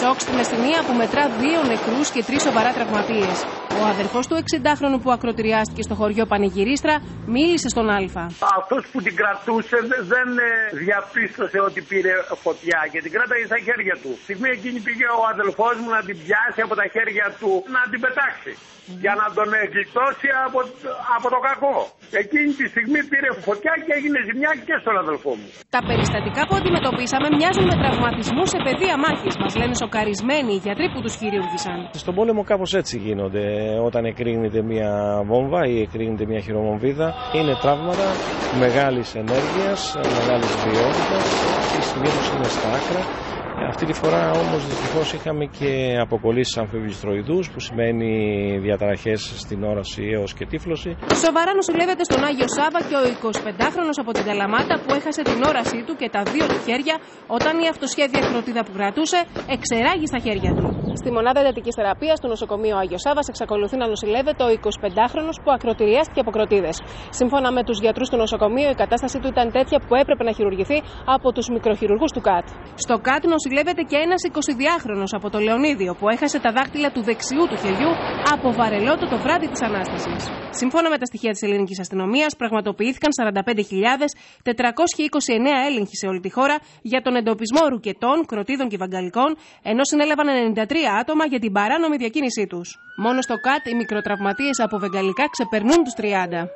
σοκ στη Μεσσηνία που μετρά 2 νεκρούς και 3 σοβαρά τραυματίες. Ο αδερφός του 60χρονου που ακροτηριάστηκε στο χωριό Πανηγυρίστρα μίλησε στον Άλφα. Αυτός που την κρατούσε δεν διαπίστωσε ότι πήρε φωτιά και την κράταγε στα χέρια του. Στη στιγμή εκείνη πήγε ο αδελφός μου να την πιάσει από τα χέρια του, να την πετάξει. Για να τον γλιτώσει από το κακό. Εκείνη τη στιγμή πήρε φωτιά και έγινε ζημιά και στον αδελφό μου. Τα περιστατικά που αντιμετωπίσαμε μοιάζουν με τραυματισμού σε πεδία μάχης, μας λένε σοκαρισμένοι οι γιατροί που τους χειρούργησαν. Στον πόλεμο κάπως έτσι γίνονται. Όταν εκρήγνεται μια βόμβα ή εκρήγνεται μια χειρομομβίδα, είναι τραύματα μεγάλης ενέργειας, μεγάλης βιότητας, και συνήθως είναι στα άκρα. Αυτή τη φορά όμως δυστυχώς είχαμε και αποκολλήσεις αμφιβιστροειδούς, που σημαίνει διαταραχές στην όραση έως και τύφλωση. Σοβαρά νοσηλεύεται στον Άγιο Σάβα και ο 25χρονος από την Καλαμάτα που έχασε την όρασή του και τα 2 του χέρια όταν η αυτοσχέδια κροτίδα που κρατούσε εξεράγει στα χέρια του. Στη μονάδα εντατικής θεραπείας του νοσοκομείου Άγιο Σάβας εξακολουθεί να νοσηλεύεται ο 25χρονος που ακροτηριάστηκε από κροτίδες. Σύμφωνα με τους γιατρούς του νοσοκομείου, η κατάστασή του ήταν τέτοια που έπρεπε να χειρουργηθεί από τους μικροχειρουργούς του ΚΑΤ. Στο ΚΑΤ νοσηλεύεται και ένας 22χρονος από το Λεωνίδιο που έχασε τα δάχτυλα του δεξιού του χεριού από βαρελότο το βράδυ της Ανάστασης. Σύμφωνα με τα στοιχεία της ελληνικής αστυνομίας, πραγματοποιήθηκαν 45.429 έλεγχοι σε όλη τη χώρα για τον εντοπισμό ρουκετών, κροτίδων και βαγγαλικών, ενώ συνέλαβαν 93 άτομα για την παράνομη διακίνησή τους. Μόνο στο ΚΑΤ οι μικροτραυματίες από βεγγαλικά ξεπερνούν τους 30.